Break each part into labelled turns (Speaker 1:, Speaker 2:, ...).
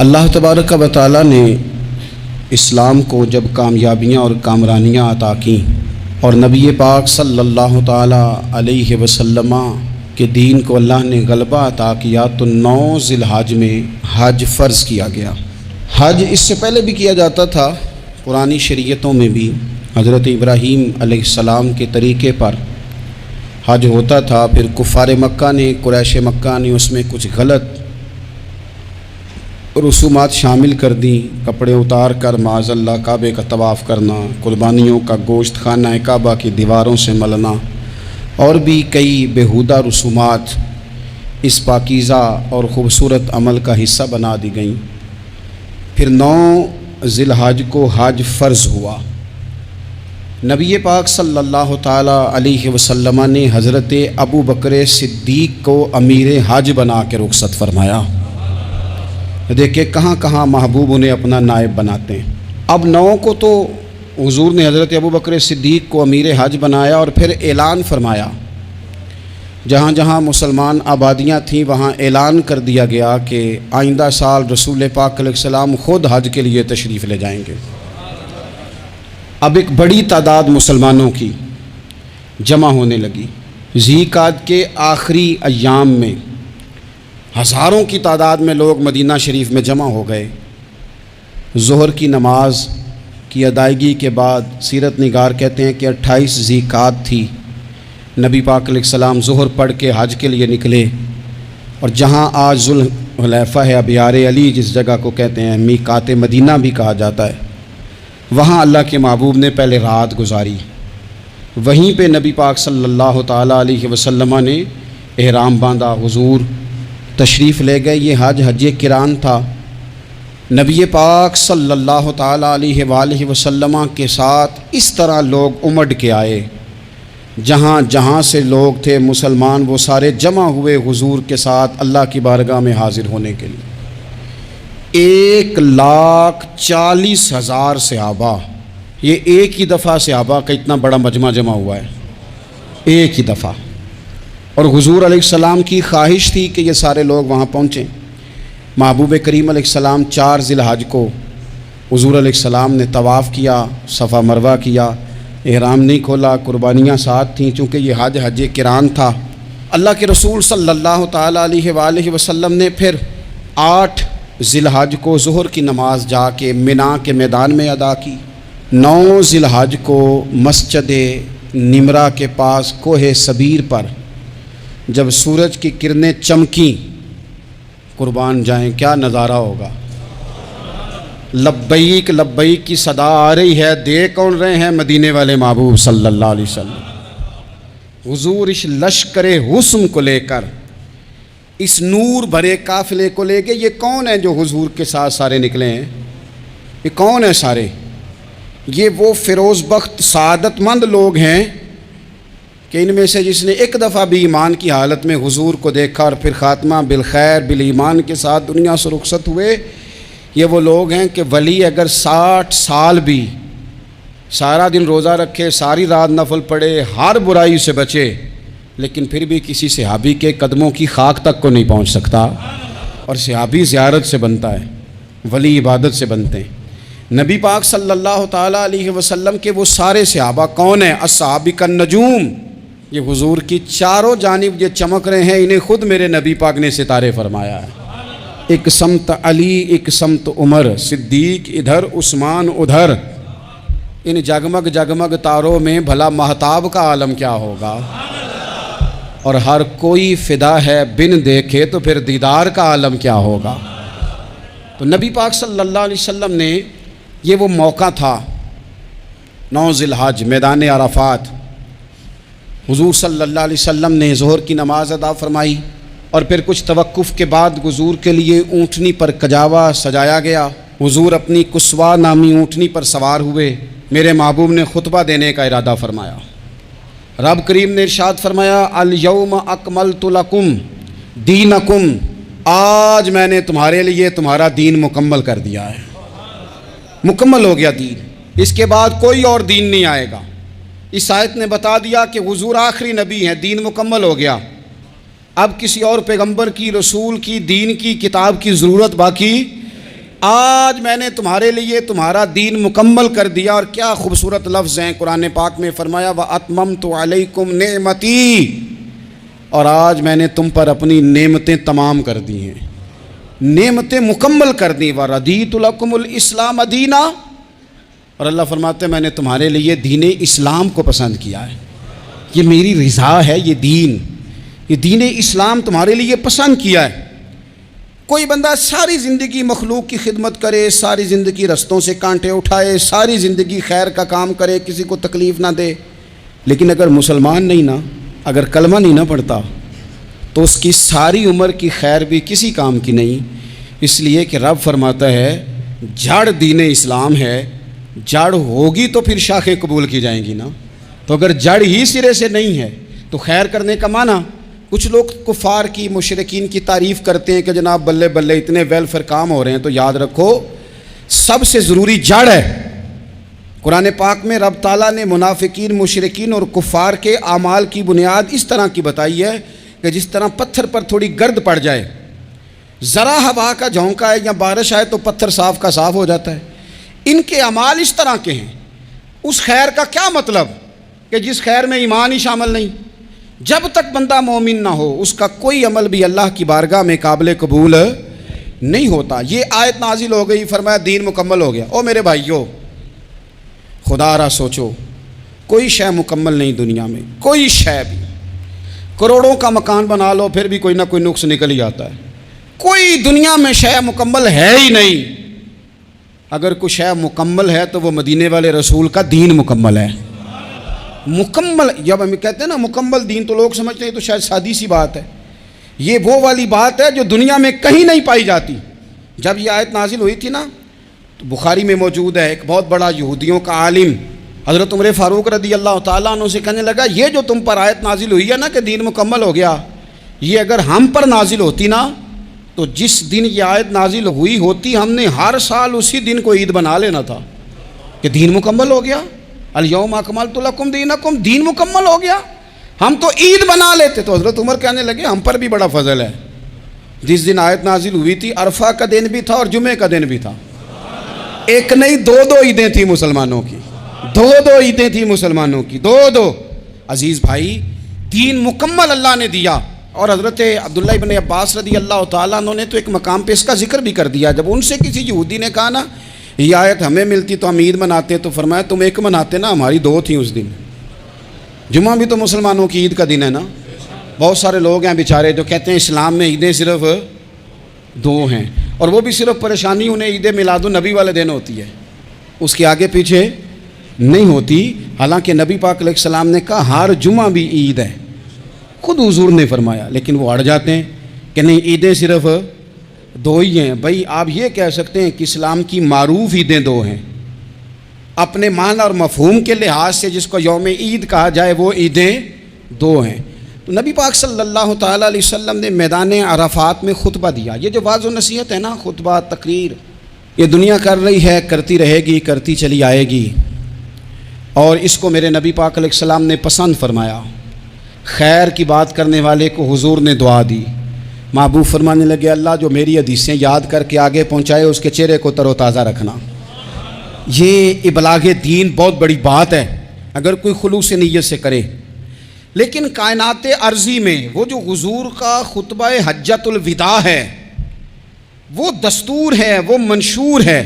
Speaker 1: اللہ تبارک و تعالیٰ نے اسلام کو جب کامیابیاں اور کامرانیاں عطا کیں اور نبی پاک صلی اللہ تعالیٰ علیہ وسلم کے دین کو اللہ نے غلبہ عطا کیا تو 9 ذی الحج میں حج فرض کیا گیا۔ حج اس سے پہلے بھی کیا جاتا تھا، پرانی شریعتوں میں بھی حضرت ابراہیم علیہ السلام کے طریقے پر حج ہوتا تھا، پھر کفار مکہ نے، قریش مکہ نے اس میں کچھ غلط رسومات شامل کر دیں، کپڑے اتار کر معاذ اللہ کعبے کا طواف کرنا، قربانیوں کا گوشت خانہ کعبہ کی دیواروں سے ملنا اور بھی کئی بیہودہ رسومات اس پاکیزہ اور خوبصورت عمل کا حصہ بنا دی گئیں۔ پھر 9 ذی الحج کو حج فرض ہوا۔ نبی پاک صلی اللہ تعالیٰ علیہ وسلم نے حضرت ابو بکر صدیق کو امیر حج بنا کے رخصت فرمایا۔ دیکھیں کہاں کہاں محبوب انہیں اپنا نائب بناتے ہیں۔ اب 9 کو تو حضور نے حضرت ابو بکر صدیق کو امیر حج بنایا اور پھر اعلان فرمایا، جہاں جہاں مسلمان آبادیاں تھیں وہاں اعلان کر دیا گیا کہ آئندہ سال رسول پاک علیہ السلام خود حج کے لیے تشریف لے جائیں گے۔ اب ایک بڑی تعداد مسلمانوں کی جمع ہونے لگی۔ ذی القعدہ کے آخری ایام میں ہزاروں کی تعداد میں لوگ مدینہ شریف میں جمع ہو گئے۔ ظہر کی نماز کی ادائیگی کے بعد سیرت نگار کہتے ہیں کہ 28 ذی القعدہ تھی، نبی پاک علیہ السلام ظہر پڑھ کے حج کے لیے نکلے، اور جہاں آج ذوالحلیفہ ہے، ابیار علی جس جگہ کو کہتے ہیں، میقات مدینہ بھی کہا جاتا ہے، وہاں اللہ کے محبوب نے پہلے رات گزاری۔ وہیں پہ نبی پاک صلی اللہ تعالیٰ علیہ وسلم نے احرام باندھا، حضور تشریف لے گئے۔ یہ حج قران تھا۔ نبی پاک صلی اللہ تعالیٰ علیہ وآلہ وسلم کے ساتھ اس طرح لوگ امڑ کے آئے، جہاں جہاں سے لوگ تھے مسلمان وہ سارے جمع ہوئے حضور کے ساتھ اللہ کی بارگاہ میں حاضر ہونے کے لیے۔ 1,40,000 صحابہ، یہ ایک ہی دفعہ صحابہ کا اتنا بڑا مجمع جمع ہوا ہے، ایک ہی دفعہ۔ اور حضور علیہ السلام کی خواہش تھی کہ یہ سارے لوگ وہاں پہنچیں۔ محبوب کریم علیہ السلام 4 ذی الحج کو حضور علیہ السلام نے طواف کیا، صفا مروہ کیا، احرام نہیں کھولا، قربانیاں ساتھ تھیں، چونکہ یہ حج قران تھا۔ اللہ کے رسول صلی اللہ تعالیٰ علیہ وآلہ وسلم نے پھر 8 ذی الحج کو ظہر کی نماز جا کے منی کے میدان میں ادا کی۔ 9 ذی الحج کو مسجد نمرہ کے پاس کوہ صبیر پر جب سورج کی کرنیں چمکیں، قربان جائیں کیا نظارہ ہوگا۔ لبیک لبیک کی صدا آ رہی ہے، دے کون رہے ہیں؟ مدینے والے محبوب صلی اللہ علیہ وسلم۔ حضور اس لشکر حسن کو لے کر، اس نور بھرے قافلے کو لے کے، یہ کون ہیں جو حضور کے ساتھ سارے نکلے ہیں؟ یہ کون ہیں سارے؟ یہ وہ فیروز بخت سعادت مند لوگ ہیں کہ ان میں سے جس نے ایک دفعہ بھی ایمان کی حالت میں حضور کو دیکھا اور پھر خاتمہ بالخیر بالایمان کے ساتھ دنیا سے رخصت ہوئے، یہ وہ لوگ ہیں کہ ولی اگر 60 سال بھی سارا دن روزہ رکھے، ساری رات نفل پڑھے، ہر برائی سے بچے، لیکن پھر بھی کسی صحابی کے قدموں کی خاک تک کو نہیں پہنچ سکتا۔ اور صحابی زیارت سے بنتا ہے، ولی عبادت سے بنتے ہیں۔ نبی پاک صلی اللہ تعالیٰ علیہ وسلم کے وہ سارے صحابہ کون ہیں؟ الصحابہ النجوم، یہ حضور کی چاروں جانب یہ چمک رہے ہیں، انہیں خود میرے نبی پاک نے ستارے فرمایا ہے۔ ایک سمت علی، ایک سمت عمر، صدیق ادھر، عثمان ادھر، ان جگمگ جگمگ تاروں میں بھلا مہتاب کا عالم کیا ہوگا۔ اور ہر کوئی فدا ہے بن دیکھے تو پھر دیدار کا عالم کیا ہوگا۔ تو نبی پاک صلی اللہ علیہ وسلم نے یہ وہ موقع تھا، 9 ذی الحج میدان عرفات، حضور صلی اللہ علیہ وسلم نے ظہر کی نماز ادا فرمائی اور پھر کچھ توقف کے بعد حضور کے لیے اونٹنی پر کجاوا سجایا گیا۔ حضور اپنی کسوا نامی اونٹنی پر سوار ہوئے، میرے محبوب نے خطبہ دینے کا ارادہ فرمایا۔ رب کریم نے ارشاد فرمایا، الیوم اکملت لکم دینکم، آج میں نے تمہارے لیے تمہارا دین مکمل کر دیا ہے، مکمل ہو گیا دین، اس کے بعد کوئی اور دین نہیں آئے گا۔ اس آیت نے بتا دیا کہ حضور آخری نبی ہیں، دین مکمل ہو گیا، اب کسی اور پیغمبر کی، رسول کی، دین کی، کتاب کی ضرورت باقی آج میں نے تمہارے لیے تمہارا دین مکمل کر دیا. اور کیا خوبصورت لفظ ہیں قرآن پاک میں فرمایا وَأَتْمَمْتُ عَلَيْكُمْ نِعْمَتِي, اور آج میں نے تم پر اپنی نعمتیں تمام کر دی ہیں, نعمتیں مکمل کر دی. وَرَضِيتُ لَكُمُ الْإِسْلَامَ دِينًا, اور اللہ فرماتے ہیں میں نے تمہارے لیے دین اسلام کو پسند کیا ہے, یہ میری رضا ہے, یہ دین اسلام تمہارے لیے پسند کیا ہے. کوئی بندہ ساری زندگی مخلوق کی خدمت کرے, ساری زندگی رستوں سے کانٹے اٹھائے, ساری زندگی خیر کا کام کرے, کسی کو تکلیف نہ دے, لیکن اگر مسلمان نہیں نا, اگر کلمہ نہیں نہ پڑھتا, تو اس کی ساری عمر کی خیر بھی کسی کام کی نہیں. اس لیے کہ رب فرماتا ہے جڑ دین اسلام ہے, جڑ ہوگی تو پھر شاخیں قبول کی جائیں گی نا. تو اگر جڑ ہی سرے سے نہیں ہے تو خیر کرنے کا معنی, کچھ لوگ کفار کی مشرکین کی تعریف کرتے ہیں کہ جناب بلے بلے اتنے ویلفیئر کام ہو رہے ہیں, تو یاد رکھو سب سے ضروری جڑ ہے. قرآن پاک میں رب تعالیٰ نے منافقین, مشرکین اور کفار کے اعمال کی بنیاد اس طرح کی بتائی ہے کہ جس طرح پتھر پر تھوڑی گرد پڑ جائے, ذرا ہوا کا جھونکا ہے یا بارش آئے تو پتھر صاف کا صاف ہو جاتا ہے. ان کے اعمال اس طرح کے ہیں. اس خیر کا کیا مطلب کہ جس خیر میں ایمان ہی شامل نہیں. جب تک بندہ مومن نہ ہو اس کا کوئی عمل بھی اللہ کی بارگاہ میں قابل قبول نہیں ہوتا. یہ آیت نازل ہو گئی, فرمایا دین مکمل ہو گیا. او میرے بھائیو, خدا را سوچو, کوئی شے مکمل نہیں دنیا میں, کوئی شے بھی. کروڑوں کا مکان بنا لو پھر بھی کوئی نہ کوئی نقص نکل ہی آتا ہے. کوئی دنیا میں شے مکمل ہے ہی نہیں. اگر کوئی شے مکمل ہے تو وہ مدینے والے رسول کا دین مکمل ہے. مکمل, جب ہم کہتے ہیں نا مکمل دین, تو لوگ سمجھتے ہیں تو شاید سادی سی بات ہے. یہ وہ والی بات ہے جو دنیا میں کہیں نہیں پائی جاتی. جب یہ آیت نازل ہوئی تھی نا, تو بخاری میں موجود ہے, ایک بہت بڑا یہودیوں کا عالم حضرت عمر فاروق رضی اللہ تعالیٰ عنہ سے کہنے لگا یہ جو تم پر آیت نازل ہوئی ہے نا کہ دین مکمل ہو گیا, یہ اگر ہم پر نازل ہوتی نا تو جس دن یہ آیت نازل ہوئی ہوتی ہم نے ہر سال اسی دن کو عید بنا لینا تھا کہ دین مکمل ہو گیا. الیوم اکملت لکم دینکم, دین مکمل ہو گیا. ہم تو عید بنا لیتے. تو حضرت عمر کہنے لگے ہم پر بھی بڑا فضل ہے. جس دن آیت نازل ہوئی تھی عرفہ کا دن بھی تھا اور جمعے کا دن بھی تھا. ایک نہیں دو عیدیں تھیں مسلمانوں کی, دو عیدیں تھیں مسلمانوں کی, دو. عزیز بھائی, دین مکمل اللہ نے دیا. اور حضرت عبداللہ ابن عباس رضی اللہ تعالیٰ عنہ نے تو ایک مقام پہ اس کا ذکر بھی کر دیا. جب ان سے کسی یہودی نے کہا نا یہ آیت ہمیں ملتی تو ہم عید مناتے, تو فرمایا تم ایک مناتے نا, ہماری دو تھیں اس دن. جمعہ بھی تو مسلمانوں کی عید کا دن ہے نا. بہت سارے لوگ ہیں بیچارے جو کہتے ہیں اسلام میں عیدیں صرف دو ہیں, اور وہ بھی صرف پریشانی انہیں عید میلاد النبی والے دن ہوتی ہے, اس کے آگے پیچھے نہیں ہوتی. حالانکہ نبی پاک علیہ السلام نے کہا ہر جمعہ بھی عید ہے, خود حضور نے فرمایا, لیکن وہ اڑ جاتے ہیں کہ نہیں عیدیں صرف دو ہی ہیں. بھائی آپ یہ کہہ سکتے ہیں کہ اسلام کی معروف عیدیں دو ہیں, اپنے معنی اور مفہوم کے لحاظ سے جس کو یوم عید کہا جائے وہ عیدیں دو ہیں. تو نبی پاک صلی اللہ تعالیٰ علیہ وسلم نے میدان عرفات میں خطبہ دیا. یہ جو واعظ و نصیحت ہے نا, خطبہ تقریر, یہ دنیا کر رہی ہے, کرتی رہے گی, کرتی چلی آئے گی, اور اس کو میرے نبی پاک علیہ السلام نے پسند فرمایا. خیر کی بات کرنے والے کو حضور نے دعا دی. محبوب فرمانے لگے اللہ جو میری حدیثیں یاد کر کے آگے پہنچائے اس کے چہرے کو تر و تازہ رکھنا. یہ ابلاغ دین بہت بڑی بات ہے اگر کوئی خلوص نیت سے کرے. لیکن کائنات ارضی میں وہ جو حضور کا خطبہ حجۃ الوداع ہے, وہ دستور ہے, وہ منشور ہے.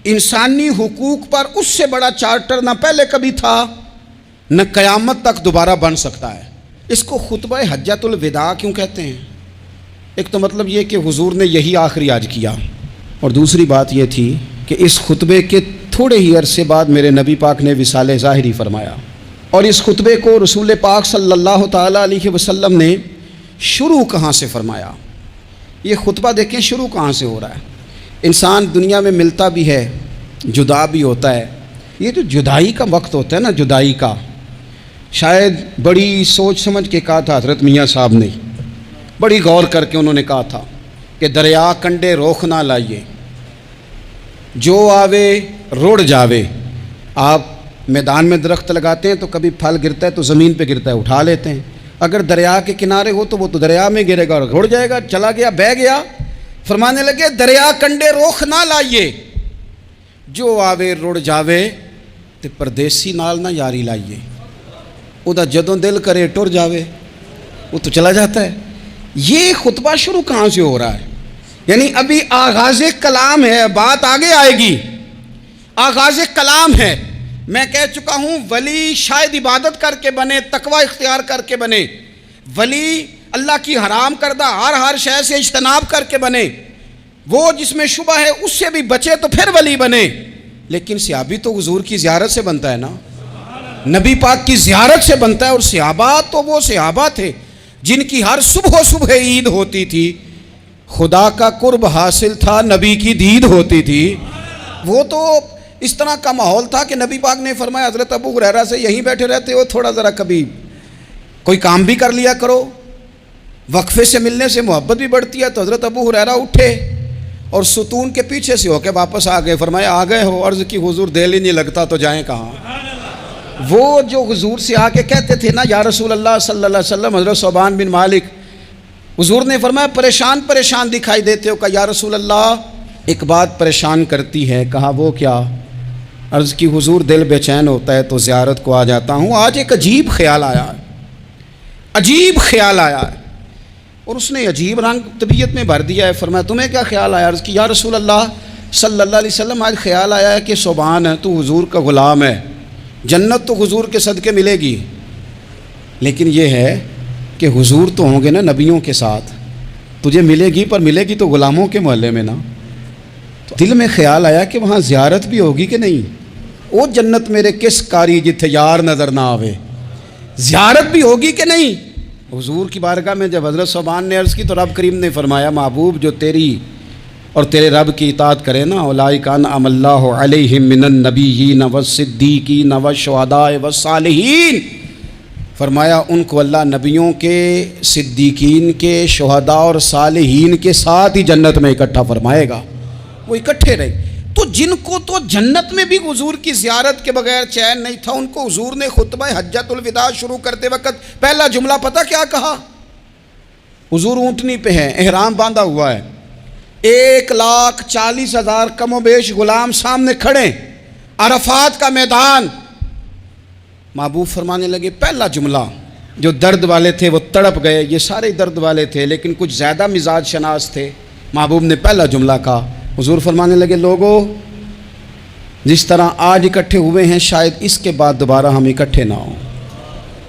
Speaker 1: انسانی حقوق پر اس سے بڑا چارٹر نہ پہلے کبھی تھا نہ قیامت تک دوبارہ بن سکتا ہے. اس کو خطبہ حجۃ الوداع کیوں کہتے ہیں؟ ایک تو مطلب یہ کہ حضور نے یہی آخری آج کیا, اور دوسری بات یہ تھی کہ اس خطبے کے تھوڑے ہی عرصے بعد میرے نبی پاک نے وصال ظاہری فرمایا. اور اس خطبے کو رسول پاک صلی اللہ تعالیٰ علیہ وسلم نے شروع کہاں سے فرمایا؟ یہ خطبہ دیکھیں شروع کہاں سے ہو رہا ہے. انسان دنیا میں ملتا بھی ہے, جدا بھی ہوتا ہے. یہ جو جدائی کا وقت ہوتا ہے نا, جدائی کا, شاید بڑی سوچ سمجھ کے کہا تھا حضرت میاں صاحب نے, بڑی غور کر کے انہوں نے کہا تھا کہ دریا کنڈے روخ نہ لائیے, جو آوے روڑ جاوے. آپ میدان میں درخت لگاتے ہیں تو کبھی پھل گرتا ہے تو زمین پہ گرتا ہے, اٹھا لیتے ہیں. اگر دریا کے کنارے ہو تو وہ تو دریا میں گرے گا اور رڑ جائے گا, چلا گیا, بہہ گیا. فرمانے لگے دریا کنڈے روخ نہ لائیے، جو آوے رڑ جاوے تے پردیسی نال نہ یاری لائیے، او دا جدوں دل کرے ٹر جاوے وہ تو چلا جاتا ہے۔ یہ خطبہ شروع کہاں سے ہو رہا ہے؟ یعنی ابھی آغاز کلام ہے، بات آگے آئے گی، آغاز کلام ہے۔ میں کہہ چکا ہوں ولی شاید عبادت کر کے بنے، تقوی اختیار کر کے بنے، ولی اللہ کی حرام کردہ ہر شے سے اجتناب کر کے بنے، وہ جس میں شبہ ہے اس سے بھی بچے تو پھر ولی بنے۔ لیکن صحابی تو حضور کی زیارت سے بنتا ہے نا، نبی پاک کی زیارت سے بنتا ہے، اور صحابہ تو وہ صحابہ تھے جن کی ہر صبح عید ہوتی تھی، خدا کا قرب حاصل تھا، نبی کی دید ہوتی تھی۔ وہ تو اس طرح کا ماحول تھا کہ نبی پاک نے فرمایا حضرت ابو ہریرہ سے یہیں بیٹھے رہتے ہو، تھوڑا ذرا کبھی کوئی کام بھی کر لیا کرو، وقفے سے ملنے سے محبت بھی بڑھتی ہے۔ تو حضرت ابو ہریرہ اٹھے اور ستون کے پیچھے سے ہو کے واپس آ گئے، فرمایا آ گئے ہو؟ عرض کی حضور دل ہی نہیں لگتا تو جائیں کہاں؟ وہ جو حضور سے آ کے کہتے تھے نا یا رسول اللہ صلی اللہ علیہ وسلم، حضرت صوبان بن مالک، حضور نے فرمایا پریشان دکھائی دیتے ہو، کہا یا رسول اللہ ایک بات پریشان کرتی ہے۔ کہا وہ کیا؟ عرض کی حضور دل بے چین ہوتا ہے تو زیارت کو آ جاتا ہوں، آج ایک عجیب خیال آیا ہے، اور اس نے عجیب رنگ طبیعت میں بھر دیا ہے۔ فرمایا تمہیں کیا خیال آیا؟ عرض کی یا رسول اللہ صلی اللہ علیہ وسلم آج خیال آیا ہے کہ صوبان ہے تو حضور کا غلام ہے، جنت تو حضور کے صدقے ملے گی، لیکن یہ ہے کہ حضور تو ہوں گے نا نبیوں کے ساتھ، تجھے ملے گی پر ملے گی تو غلاموں کے محلے میں نا۔ تو دل میں خیال آیا کہ وہاں زیارت بھی ہوگی کہ نہیں؟ او جنت میرے کس کاری جتھے یار نظر نہ آوے، زیارت بھی ہوگی کہ نہیں؟ حضور کی بارگاہ میں جب حضرت صوبان نے عرض کی تو رب کریم نے فرمایا محبوب جو تیری اور تیرے رب کی اطاعت کرے نا، اولئک انعم اللہ علیہم من النبیین والصدیقین والشہداء والصالحین، فرمایا ان کو اللہ نبیوں کے، صدیقین کے، شہداء اور صالحین کے ساتھ ہی جنت میں اکٹھا فرمائے گا۔ وہ اکٹھے رہے۔ تو جن کو تو جنت میں بھی حضور کی زیارت کے بغیر چین نہیں تھا، ان کو حضور نے خطبہ حجۃ الوداع شروع کرتے وقت پہلا جملہ پتہ کیا کہا؟ حضور اونٹنی پہ ہے، احرام باندھا ہوا ہے، 1,40,000 کم و بیش غلام سامنے کھڑے، عرفات کا میدان۔ محبوب فرمانے لگے پہلا جملہ، جو درد والے تھے وہ تڑپ گئے، یہ سارے درد والے تھے لیکن کچھ زیادہ مزاج شناس تھے۔ محبوب نے پہلا جملہ کہا، حضور فرمانے لگے لوگو جس طرح آج اکٹھے ہوئے ہیں شاید اس کے بعد دوبارہ ہم اکٹھے نہ ہوں۔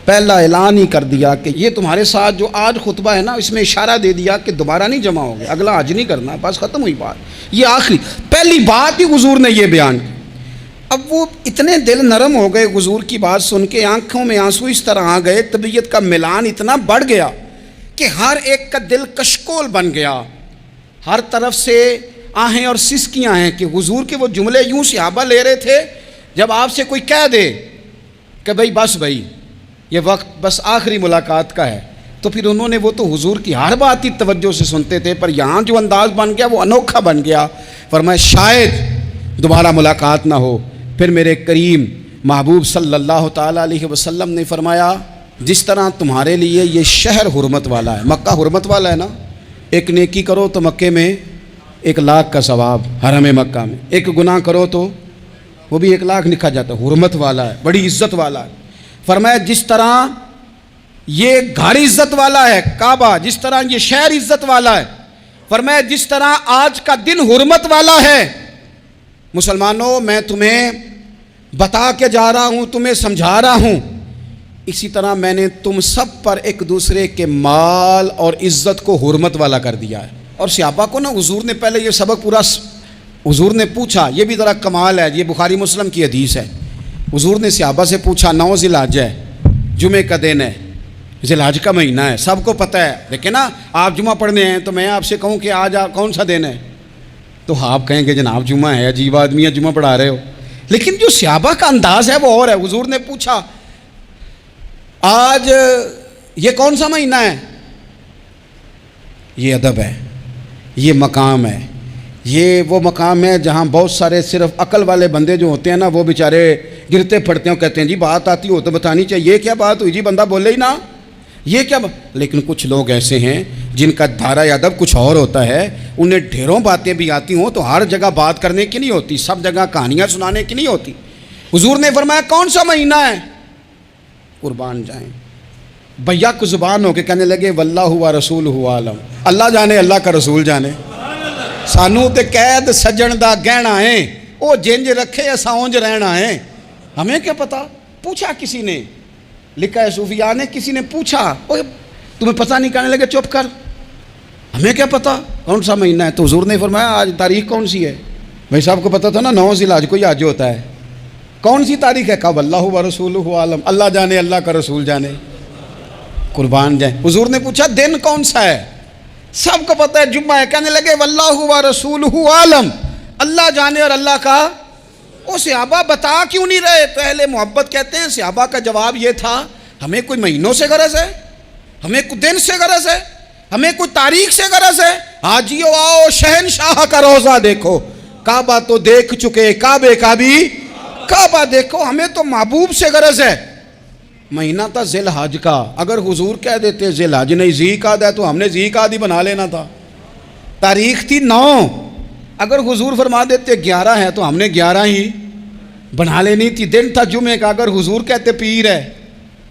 Speaker 1: پہلا اعلان ہی کر دیا کہ یہ تمہارے ساتھ جو آج خطبہ ہے نا، اس میں اشارہ دے دیا کہ دوبارہ نہیں جمع ہوگے، اگلا حج نہیں کرنا، بس ختم ہوئی بات۔ یہ آخری پہلی بات ہی حضور نے یہ بیان کی۔ اب وہ اتنے دل نرم ہو گئے حضور کی بات سن کے، آنکھوں میں آنسو اس طرح آ گئے، طبیعت کا ملان اتنا بڑھ گیا کہ ہر ایک کا دل کشکول بن گیا، ہر طرف سے آہیں اور سسکیاں ہیں کہ حضور کے وہ جملے یوں صحابہ لے رہے تھے جب آپ سے کوئی کہہ دے کہ بھائی یہ وقت بس آخری ملاقات کا ہے، تو پھر انہوں نے وہ تو حضور کی ہر بات ہی توجہ سے سنتے تھے، پر یہاں جو انداز بن گیا وہ انوکھا بن گیا۔ فرمایا شاید دوبارہ ملاقات نہ ہو۔ پھر میرے کریم محبوب صلی اللہ تعالیٰ علیہ وسلم نے فرمایا جس طرح تمہارے لیے یہ شہر حرمت والا ہے، مکہ حرمت والا ہے نا، ایک نیکی کرو تو مکے میں 1,00,000 کا ثواب، حرم مکہ میں ایک گناہ کرو تو وہ بھی 1,00,000 لکھا جاتا ہے، حرمت والا ہے، بڑی عزت والا ہے۔ فرمایا جس طرح یہ گھر عزت والا ہے کعبہ، جس طرح یہ شہر عزت والا ہے، فرمایا جس طرح آج کا دن حرمت والا ہے، مسلمانوں میں تمہیں بتا کے جا رہا ہوں، تمہیں سمجھا رہا ہوں، اسی طرح میں نے تم سب پر ایک دوسرے کے مال اور عزت کو حرمت والا کر دیا ہے۔ اور صحابہ کو نا حضور نے پہلے یہ سبق پورا حضور نے پوچھا، یہ بھی ذرا کمال ہے، یہ بخاری مسلم کی حدیث ہے۔ حضور نے صحابہ سے پوچھا 9 ذی الحج ہے، جمعے کا دن ہے، ذی الحج کا مہینہ ہے، سب کو پتہ ہے، لیکن نا آپ جمعہ پڑھنے ہیں تو میں آپ سے کہوں کہ آج کون سا دن ہے تو آپ کہیں گے جناب جمعہ ہے، عجیب آدمی ہے جمعہ پڑھا رہے ہو، لیکن جو صحابہ کا انداز ہے وہ اور ہے۔ حضور نے پوچھا آج یہ کون سا مہینہ ہے؟ یہ ادب ہے، یہ مقام ہے، یہ وہ مقام ہے جہاں بہت سارے صرف عقل والے بندے جو ہوتے ہیں نا وہ بیچارے گرتے پھڑتے ہیں، کہتے ہیں جی بات آتی ہو تو بتانی چاہیے، یہ کیا بات ہوئی جی، بندہ بولے ہی نا، یہ کیا لیکن کچھ لوگ ایسے ہیں جن کا دھارا ادب کچھ اور ہوتا ہے، انہیں ڈھیروں باتیں بھی آتی ہوں تو ہر جگہ بات کرنے کی نہیں ہوتی، سب جگہ کہانیاں سنانے کی نہیں ہوتی۔ حضور نے فرمایا کون سا مہینہ ہے؟ قربان جائیں، بھیا کو زبان ہو کے کہنے لگے واللہ و رسولہ عالم، اللہ جانے اللہ کا رسول جانے، سانو تے قید سجن دا گہنا ہے، او جنج رکھے اساں اونج رہنا ہے، ہمیں کیا پتا؟ پوچھا کسی نے، لکھا ہے صوفیاء نے، کسی نے پوچھا اوے تمہیں پتہ نہیں، کہنے لگے چپ کر، ہمیں کیا پتا کون سا مہینہ ہے؟ تو حضور نے فرمایا آج تاریخ کون سی ہے؟ بھائی صاحب کو پتا تھا نا 9 ذی الحج کو یہ حج ہوتا ہے، کون سی تاریخ ہے؟ کہا واللہ و رسولہ عالم، اللہ جانے اللہ کا رسول جانے، قربان جائیں۔ حضور نے پوچھا دن کون سا ہے؟ سب کو پتہ ہے جمعہ ہے، کہنے لگے واللہ و رسولہ عالم، اللہ جانے اور اللہ کا۔ وہ صحابہ بتا کیوں نہیں رہے؟ تو اہل محبت کہتے ہیں صحابہ کا جواب یہ تھا ہمیں کوئی مہینوں سے غرض ہے، ہمیں کوئی دن سے غرض ہے، ہمیں کوئی تاریخ سے غرض ہے؟ حاجیو آؤ شہنشاہ کا روضہ دیکھو، کعبہ تو دیکھ چکے، کعبے کا بھی کعبہ دیکھو، ہمیں تو محبوب سے غرض ہے۔ مہینہ تھا ذی الحج کا، اگر حضور کہہ دیتے ذی الحج نہیں ذی قعد ہے تو ہم نے ذی قعد ہی بنا لینا تھا۔ تاریخ تھی 9، اگر حضور فرما دیتے 11 ہے تو ہم نے 11 ہی بنا لینی تھی۔ دن تھا جمعے کا، اگر حضور کہتے پیر ہے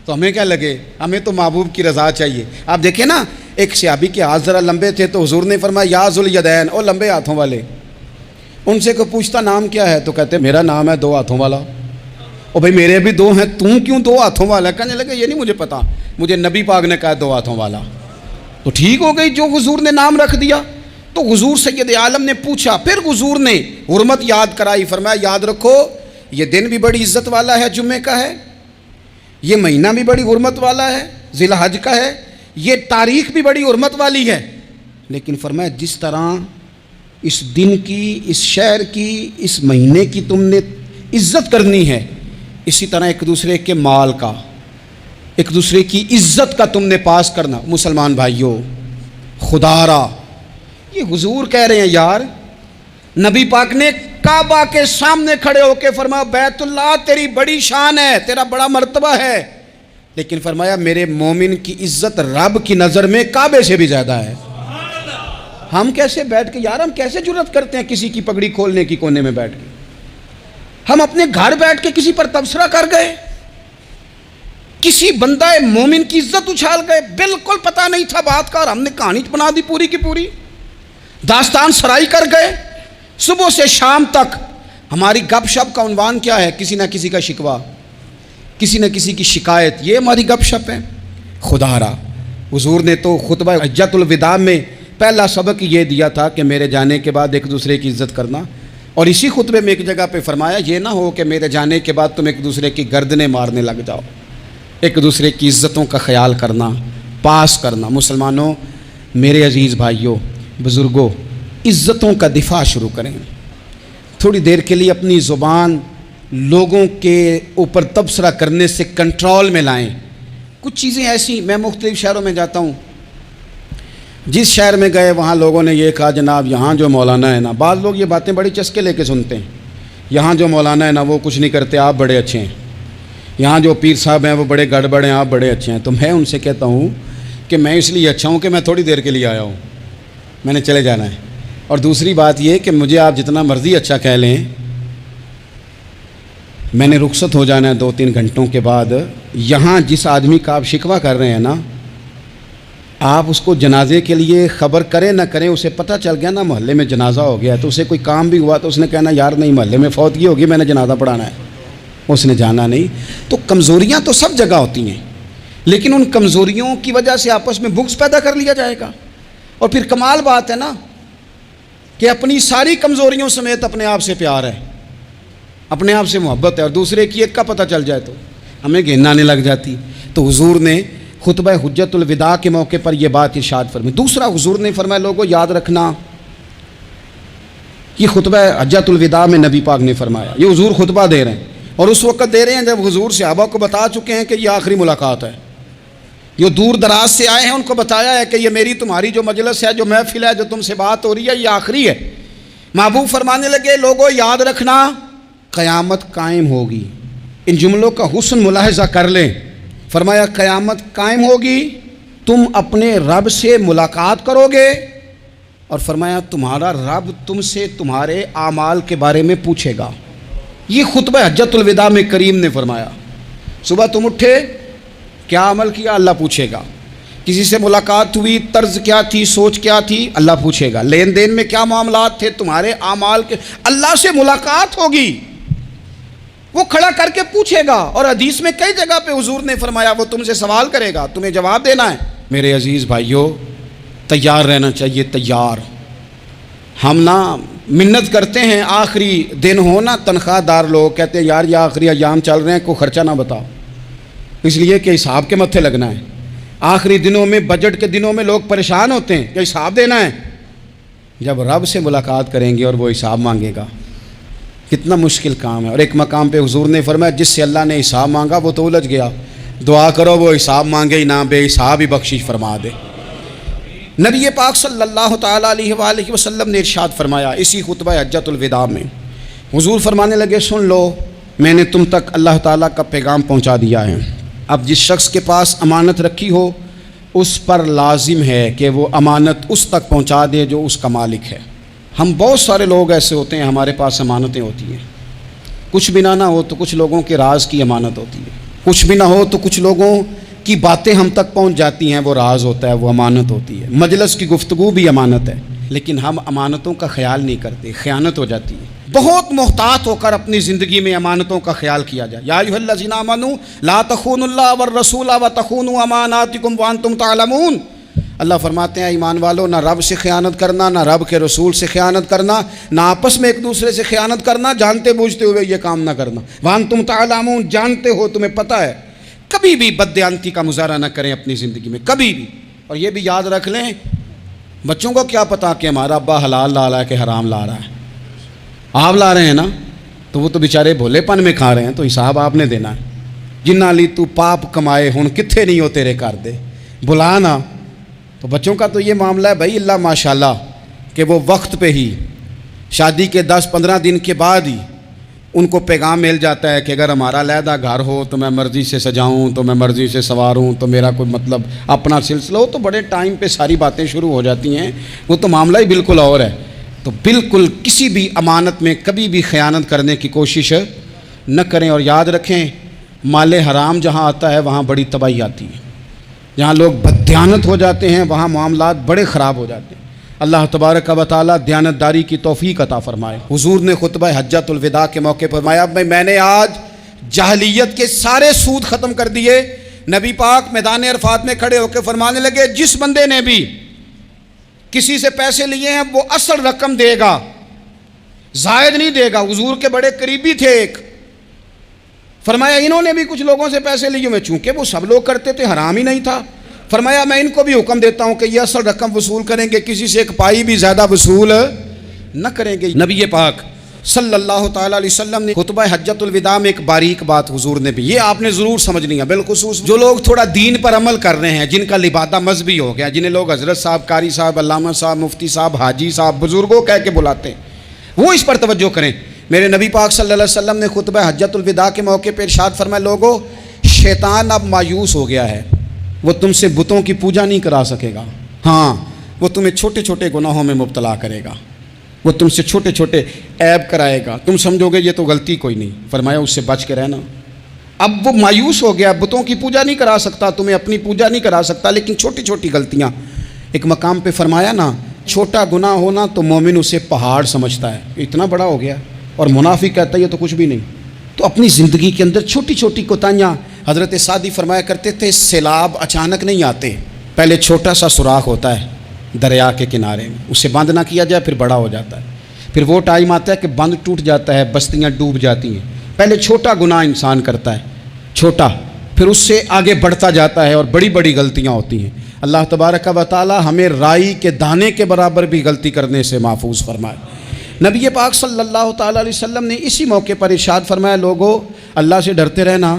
Speaker 1: تو ہمیں کیا لگے؟ ہمیں تو محبوب کی رضا چاہیے۔ آپ دیکھیں نا، ایک صحابی کے ہاتھ ذرا لمبے تھے تو حضور نے فرمایا یا ذوالیدین، او لمبے ہاتھوں والے۔ ان سے کوئی پوچھتا نام کیا ہے تو کہتے میرا نام ہے 2 ہاتھوں والا۔ او بھائی میرے بھی 2 ہیں، تم کیوں 2 ہاتھوں والا؟ کہنے لگے یہ نہیں مجھے پتا، مجھے نبی پاک نے کہا 2 ہاتھوں والا، تو ٹھیک ہو گئی جو حضور نے نام رکھ دیا۔ تو حضور سید عالم نے پوچھا، پھر حضور نے حرمت یاد کرائی، فرمایا یاد رکھو یہ دن بھی بڑی عزت والا ہے، جمعے کا ہے، یہ مہینہ بھی بڑی حرمت والا ہے، ذی الحج کا ہے، یہ تاریخ بھی بڑی حرمت والی ہے، لیکن فرمایا جس طرح اس دن کی، اس شہر کی، اس مہینے کی تم نے عزت کرنی ہے، اسی طرح ایک دوسرے کے مال کا، ایک دوسرے کی عزت کا تم نے پاس کرنا۔ مسلمان بھائیوں، خدا را یہ حضور کہہ رہے ہیں یار، نبی پاک نے کعبہ کے سامنے کھڑے ہو کے فرمایا بیت اللہ تیری بڑی شان ہے، تیرا بڑا مرتبہ ہے، لیکن فرمایا میرے مومن کی عزت رب کی نظر میں کعبے سے بھی زیادہ ہے۔ ہم کیسے بیٹھ کے یار، ہم کیسے جرأت کرتے ہیں کسی کی پگڑی کھولنے کی کونے میں بیٹھ کے؟ ہم اپنے گھر بیٹھ کے کسی پر تبصرہ کر گئے، کسی بندہ مومن کی عزت اچھال گئے، بالکل پتہ نہیں تھا بات کا اور ہم نے کہانی بنا دی پوری کی پوری، داستان سرائی کر گئے۔ صبح سے شام تک ہماری گپ شپ کا عنوان کیا ہے؟ کسی نہ کسی کا شکوہ، کسی نہ کسی کی شکایت، یہ ہماری گپ شپ ہے۔ خدا را حضور نے تو خطبہ حجۃ الوداع میں پہلا سبق یہ دیا تھا کہ میرے جانے کے بعد ایک دوسرے کی عزت کرنا، اور اسی خطبے میں ایک جگہ پہ فرمایا یہ نہ ہو کہ میرے جانے کے بعد تم ایک دوسرے کی گردنیں مارنے لگ جاؤ، ایک دوسرے کی عزتوں کا خیال کرنا، پاس کرنا۔ مسلمانوں، میرے عزیز بھائیوں، بزرگوں، عزتوں کا دفاع شروع کریں۔ تھوڑی دیر کے لیے اپنی زبان لوگوں کے اوپر تبصرہ کرنے سے کنٹرول میں لائیں۔ کچھ چیزیں ایسی، میں مختلف شہروں میں جاتا ہوں، جس شہر میں گئے وہاں لوگوں نے یہ کہا جناب یہاں جو مولانا ہے نا، بعض لوگ یہ باتیں بڑی چسکے لے کے سنتے ہیں، یہاں جو مولانا ہے نا وہ کچھ نہیں کرتے، آپ بڑے اچھے ہیں، یہاں جو پیر صاحب ہیں وہ بڑے گڑبڑ ہیں، آپ بڑے اچھے ہیں۔ تو میں ان سے کہتا ہوں کہ میں اس لیے اچھا ہوں کہ میں تھوڑی دیر کے لیے آیا ہوں، میں نے چلے جانا ہے۔ اور دوسری بات یہ کہ مجھے آپ جتنا مرضی اچھا کہہ لیں، میں نے رخصت ہو جانا ہے 2-3 گھنٹوں کے بعد۔ یہاں جس آدمی کا آپ شکوہ کر رہے ہیں نا، آپ اس کو جنازے کے لیے خبر کریں نہ کریں، اسے پتہ چل گیا نا محلے میں جنازہ ہو گیا، تو اسے کوئی کام بھی ہوا تو اس نے کہنا یار نہیں محلے میں فوتگی ہوگی، میں نے جنازہ پڑھانا ہے، اس نے جانا نہیں۔ تو کمزوریاں تو سب جگہ ہوتی ہیں، لیکن ان کمزوریوں کی وجہ سے آپس میں بغض پیدا کر لیا جائے گا، اور پھر کمال بات ہے نا کہ اپنی ساری کمزوریوں سمیت اپنے آپ سے پیار ہے، اپنے آپ سے محبت ہے، اور دوسرے کی ایک کا پتہ چل جائے تو ہمیں گھن آنے لگ جاتی۔ تو حضور نے خطبہ حجۃ الوداع کے موقع پر یہ بات ارشاد فرمائی۔ دوسرا حضور نے فرمایا لوگوں یاد رکھنا، یہ خطبہ حجۃ الوداع میں نبی پاک نے فرمایا، یہ حضور خطبہ دے رہے ہیں، اور اس وقت دے رہے ہیں جب حضور صحابہ کو بتا چکے ہیں کہ یہ آخری ملاقات ہے، جو دور دراز سے آئے ہیں ان کو بتایا ہے کہ یہ میری تمہاری جو مجلس ہے، جو محفل ہے، جو تم سے بات ہو رہی ہے، یہ آخری ہے۔ محبوب فرمانے لگے لوگوں یاد رکھنا قیامت قائم ہوگی۔ ان جملوں کا حسن ملاحظہ کر لیں، فرمایا قیامت قائم ہوگی تم اپنے رب سے ملاقات کرو گے، اور فرمایا تمہارا رب تم سے تمہارے اعمال کے بارے میں پوچھے گا۔ یہ خطبہ حجۃ الوداع میں کریم نے فرمایا، صبح تم اٹھے، کیا عمل کیا، اللہ پوچھے گا۔ کسی سے ملاقات ہوئی، طرز کیا تھی، سوچ کیا تھی، اللہ پوچھے گا۔ لین دین میں کیا معاملات تھے، تمہارے اعمال کے، اللہ سے ملاقات ہوگی، وہ کھڑا کر کے پوچھے گا۔ اور حدیث میں کئی جگہ پہ حضور نے فرمایا وہ تم سے سوال کرے گا، تمہیں جواب دینا ہے۔ میرے عزیز بھائیوں، تیار رہنا چاہیے، تیار۔ ہم نا منت کرتے ہیں آخری دن ہو نا، تنخواہ دار لوگ کہتے ہیں یار یہ آخری ایام چل رہے ہیں، کوئی خرچہ نہ بتاؤ، اس لیے کہ حساب کے متھے لگنا ہے۔ آخری دنوں میں، بجٹ کے دنوں میں لوگ پریشان ہوتے ہیں کہ حساب دینا ہے۔ جب رب سے ملاقات کریں گے اور وہ حساب مانگے گا، کتنا مشکل کام ہے۔ اور ایک مقام پہ حضور نے فرمایا جس سے اللہ نے حساب مانگا وہ تو الجھ گیا، دعا کرو وہ حساب مانگے ہی نہ، بے حساب ہی بخشش فرما دے۔ نبی پاک صلی اللہ تعالیٰ علیہ وآلہ وسلم نے ارشاد فرمایا اسی خطبہ حجۃ الوداع میں، حضور فرمانے لگے سن لو، میں نے تم تک اللہ تعالیٰ کا پیغام پہنچا دیا ہے۔ اب جس شخص کے پاس امانت رکھی ہو اس پر لازم ہے کہ وہ امانت اس تک پہنچا دے جو اس کا مالک ہے۔ ہم بہت سارے لوگ ایسے ہوتے ہیں، ہمارے پاس امانتیں ہوتی ہیں، کچھ بھی نہ ہو تو کچھ لوگوں کے راز کی امانت ہوتی ہے، کچھ بھی نہ ہو تو کچھ لوگوں کی باتیں ہم تک پہنچ جاتی ہیں، وہ راز ہوتا ہے، وہ امانت ہوتی ہے۔ مجلس کی گفتگو بھی امانت ہے، لیکن ہم امانتوں کا خیال نہیں کرتے، خیانت ہو جاتی ہے۔ بہت محتاط ہو کر اپنی زندگی میں امانتوں کا خیال کیا جائے۔ یا ایھا الذین آمنوا لا تخونوا اللہ والرسول وتخونوا اماناتکم وانتم تعلمون۔ اللہ فرماتے ہیں ایمان والو، نہ رب سے خیانت کرنا، نہ رب کے رسول سے خیانت کرنا، نہ آپس میں ایک دوسرے سے خیانت کرنا، جانتے بوجھتے ہوئے یہ کام نہ کرنا۔ وانتم تعلمون، جانتے ہو، تمہیں پتہ ہے۔ کبھی بھی بددیانتی کا مظاہرہ نہ کریں اپنی زندگی میں، کبھی بھی۔ اور یہ بھی یاد رکھ لیں، بچوں کو کیا پتا کہ ہمارا ابا حلال لا رہا ہے کہ حرام لا رہا ہے، آپ لا رہے ہیں نا، تو وہ تو بیچارے بھولے پن میں کھا رہے ہیں، تو حساب آپ نے دینا ہے۔ جنہ لی تو پاپ کمائے ہن کتھے نہیں ہو تیرے کر دے، بلا نا۔ تو بچوں کا تو یہ معاملہ ہے بھائی، اللہ ماشاءاللہ کہ وہ وقت پہ ہی، شادی کے 10-15 دن کے بعد ہی ان کو پیغام مل جاتا ہے کہ اگر ہمارا علیحدہ گھر ہو تو میں مرضی سے سجاؤں، تو میں مرضی سے سواروں، تو میرا کوئی مطلب اپنا سلسلہ ہو، تو بڑے ٹائم پہ ساری باتیں شروع ہو جاتی ہیں، وہ تو معاملہ ہی بالکل اور ہے۔ تو بالکل کسی بھی امانت میں کبھی بھی خیانت کرنے کی کوشش نہ کریں، اور یاد رکھیں مال حرام جہاں آتا ہے وہاں بڑی تباہی آتی ہے، جہاں لوگ بددیانت ہو جاتے ہیں وہاں معاملات بڑے خراب ہو جاتے ہیں۔ اللہ تبارک و تعالیٰ دیانتداری کی توفیق عطا فرمائے۔ حضور نے خطبہ حجۃ الوداع کے موقع پر فرمایا میں نے آج جاہلیت کے سارے سود ختم کر دیے۔ نبی پاک میدان عرفات میں کھڑے ہو کے فرمانے لگے جس بندے نے بھی کسی سے پیسے لیے ہیں وہ اصل رقم دے گا، زائد نہیں دے گا۔ حضور کے بڑے قریبی تھے ایک، فرمایا انہوں نے بھی کچھ لوگوں سے پیسے لیے ہوئے، چونکہ وہ سب لوگ کرتے تھے، حرام ہی نہیں تھا، فرمایا میں ان کو بھی حکم دیتا ہوں کہ یہ اصل رقم وصول کریں گے، کسی سے ایک پائی بھی زیادہ وصول نہ کریں گے۔ نبی پاک صلی اللہ تعالیٰ علیہ وسلم نے خطبہ حجۃ الوداع میں ایک باریک بات حضور نے بھی، یہ آپ نے ضرور سمجھنی ہے، بالخصوص جو لوگ تھوڑا دین پر عمل کر رہے ہیں، جن کا لبادہ مذہبی ہو گیا، جنہیں لوگ حضرت صاحب، قاری صاحب، علامہ صاحب، مفتی صاحب، حاجی صاحب، بزرگوں کہہ کے بلاتے ہیں، وہ اس پر توجہ کریں۔ میرے نبی پاک صلی اللہ علیہ وسلم نے خطبہ حجۃ الوداع کے موقع پہ ارشاد فرمایا لوگو شیطان اب مایوس ہو گیا ہے، وہ تم سے بتوں کی پوجا نہیں کرا سکے گا، ہاں وہ تمہیں چھوٹے چھوٹے گناہوں میں مبتلا کرے گا، وہ تم سے چھوٹے چھوٹے عیب کرائے گا، تم سمجھو گے یہ تو غلطی کوئی نہیں، فرمایا اس سے بچ کے رہنا۔ اب وہ مایوس ہو گیا، بتوں کی پوجا نہیں کرا سکتا، تمہیں اپنی پوجا نہیں کرا سکتا، لیکن چھوٹی چھوٹی غلطیاں، ایک مقام پہ فرمایا نا چھوٹا گناہ ہونا تو مومن اسے پہاڑ سمجھتا ہے، اتنا بڑا ہو گیا، اور منافق کہتا ہے یہ تو کچھ بھی نہیں۔ تو اپنی زندگی کے اندر چھوٹی چھوٹی کوتاہیاں، حضرت سعدی فرمایا کرتے تھے سیلاب اچانک نہیں آتے، پہلے چھوٹا سا سوراخ ہوتا ہے دریا کے کنارے میں، اسے بند نہ کیا جائے پھر بڑا ہو جاتا ہے، پھر وہ ٹائم آتا ہے کہ بند ٹوٹ جاتا ہے، بستیاں ڈوب جاتی ہیں۔ پہلے چھوٹا گناہ انسان کرتا ہے، چھوٹا، پھر اس سے آگے بڑھتا جاتا ہے اور بڑی بڑی غلطیاں ہوتی ہیں۔ اللہ تبارک و تعالی ہمیں رائی کے دانے کے برابر بھی غلطی کرنے سے محفوظ فرمائے۔ نبی پاک صلی اللہ تعالیٰ علیہ وسلم نے اسی موقع پر ارشاد فرمایا لوگو اللہ سے ڈرتے رہنا،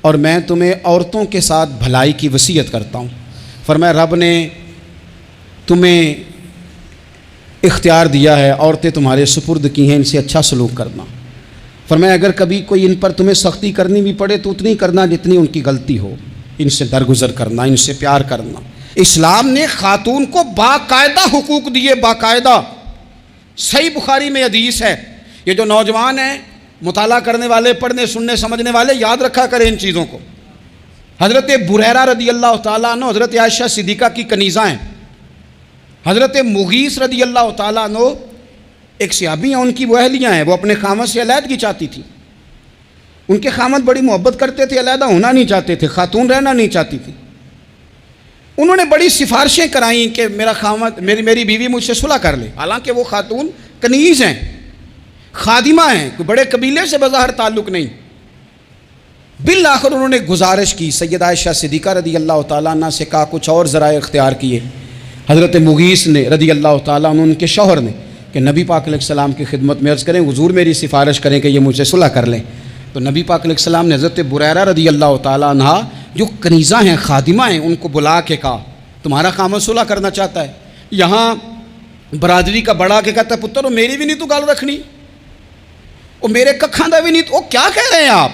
Speaker 1: اور میں تمہیں عورتوں کے ساتھ بھلائی کی وصیت کرتا ہوں۔ فرمایا رب نے تمہیں اختیار دیا ہے، عورتیں تمہارے سپرد کی ہیں، ان سے اچھا سلوک کرنا۔ فرمایا اگر کبھی کوئی ان پر تمہیں سختی کرنی بھی پڑے تو اتنی کرنا جتنی ان کی غلطی ہو، ان سے درگزر کرنا، ان سے پیار کرنا۔ اسلام نے خاتون کو باقاعدہ حقوق دیے، باقاعدہ. صحیح بخاری میں حدیث ہے. یہ جو نوجوان ہیں، مطالعہ کرنے والے، پڑھنے سننے سمجھنے والے، یاد رکھا کریں ان چیزوں کو. حضرت بریرہ رضی اللہ تعالیٰ عنہ حضرت عائشہ صدیقہ کی کنیزہ ہیں. حضرت مغیث رضی اللہ تعالیٰ عنہ ایک صحابی ہیں، ان کی وہ اہلیہ ہیں، وہ اپنے خامد سے علیحدگی چاہتی تھی. ان کے خامد بڑی محبت کرتے تھے، علیحدہ ہونا نہیں چاہتے تھے، خاتون رہنا نہیں چاہتی تھی. انہوں نے بڑی سفارشیں کرائیں کہ میرا خامد، میری بیوی مجھ سے صلح کر لے. حالانکہ وہ خاتون کنیز ہیں، خادمہ ہیں، کوئی بڑے قبیلے سے بظاہر تعلق نہیں. بالآخر انہوں نے گزارش کی، سیدہ عائشہ صدیقہ رضی اللہ تعالیٰ عنہ سے کہا، کچھ اور ذرائع اختیار کیے. حضرت مغیث نے رضی اللہ تعالیٰ عنہ، ان کے شوہر نے، کہ نبی پاک علیہ السلام کی خدمت میں عرض کریں، حضور میری سفارش کریں کہ یہ مجھ سے صلح کر لیں. تو نبی پاک علیہ السلام نے حضرت بریرہ رضی اللہ تعالیٰ عنہ جو کنیزہ ہیں، خادمہ ہیں، ان کو بلا کے کہا، تمہارا خامد صلح کرنا چاہتا ہے. یہاں برادری کا بڑا کے کہتا ہے، پتر وہ میری بھی نہیں تو گل رکھنی، وہ میرے ککھاں دا بھی نہیں. وہ کیا کہہ رہے ہیں آپ؟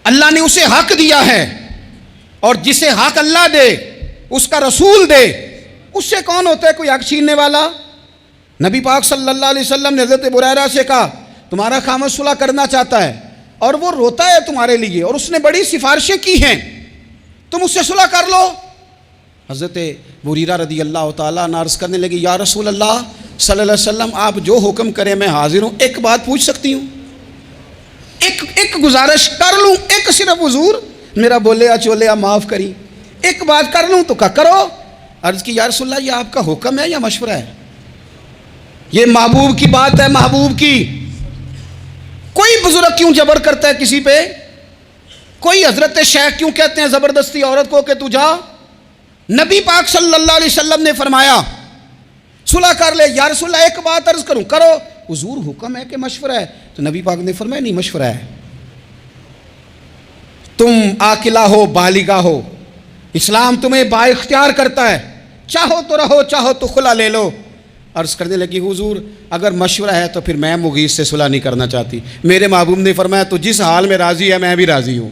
Speaker 1: اللہ نے اسے حق دیا ہے، اور جسے حق اللہ دے، اس کا رسول دے، اس سے کون ہوتا ہے کوئی حق چھیننے والا؟ نبی پاک صلی اللہ علیہ وسلم نے حضرت بریرہ سے کہا، تمہارا خامد صلح کرنا چاہتا ہے اور وہ روتا ہے تمہارے لیے، اور اس نے بڑی سفارشیں کی ہیں، تم اس سے صلح کر لو. حضرت بریرہ رضی اللہ تعالیٰ عنہ عرض کرنے لگی، یا رسول اللہ صلی اللہ علیہ وسلم، آپ جو حکم کریں میں حاضر ہوں. ایک بات پوچھ سکتی ہوں؟ ایک گزارش کر لوں؟ ایک صرف حضور میرا بولیا چولیا معاف کری، ایک بات کر لوں؟ تو کہا کرو. عرض کی، یا رسول اللہ یہ آپ کا حکم ہے یا مشورہ ہے؟ یہ محبوب کی بات ہے، محبوب کی. کوئی بزرگ کیوں جبر کرتا ہے کسی پہ؟ کوئی حضرت شیخ کیوں کہتے ہیں زبردستی عورت کو کہ تو جا؟ نبی پاک صلی اللہ علیہ وسلم نے فرمایا صلح کر لے. یا رسول اللہ ایک بات عرض کروں؟ کرو. حضور حکم ہے کہ مشورہ ہے؟ تو نبی پاک نے فرمایا نہیں، مشورہ ہے. تم عاقلہ ہو، بالغہ ہو، اسلام تمہیں با اختیار کرتا ہے، چاہو تو رہو، چاہو تو خلا لے لو. عرض کرنے لگی، حضور اگر مشورہ ہے تو پھر میں مغیث سے صلح نہیں کرنا چاہتی. میرے محبوب نے فرمایا تو جس حال میں راضی ہے میں بھی راضی ہوں.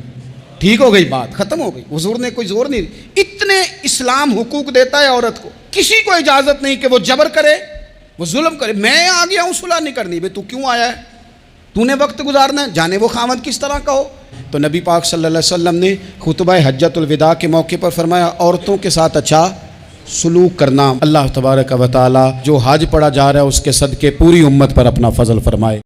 Speaker 1: ٹھیک ہو گئی بات، ختم ہو گئی. حضور نے کوئی زور نہیں. اتنے اسلام حقوق دیتا ہے عورت کو، کسی کو اجازت نہیں کہ وہ جبر کرے، وہ ظلم کرے. میں آ گیا ہوں صلح نہیں کرنی، بھئی تو کیوں آیا ہے؟ تو نے وقت گزارنا ہے، جانے وہ خامد کس طرح کا ہو. تو نبی پاک صلی اللہ علیہ وسلم نے خطبہ حجۃ الوداع کے موقع پر فرمایا، عورتوں کے ساتھ اچھا سلوک کرنا. اللہ تبارک و تعالی جو حج پڑھا جا رہا ہے اس کے صدقے پوری امت پر اپنا فضل فرمائے.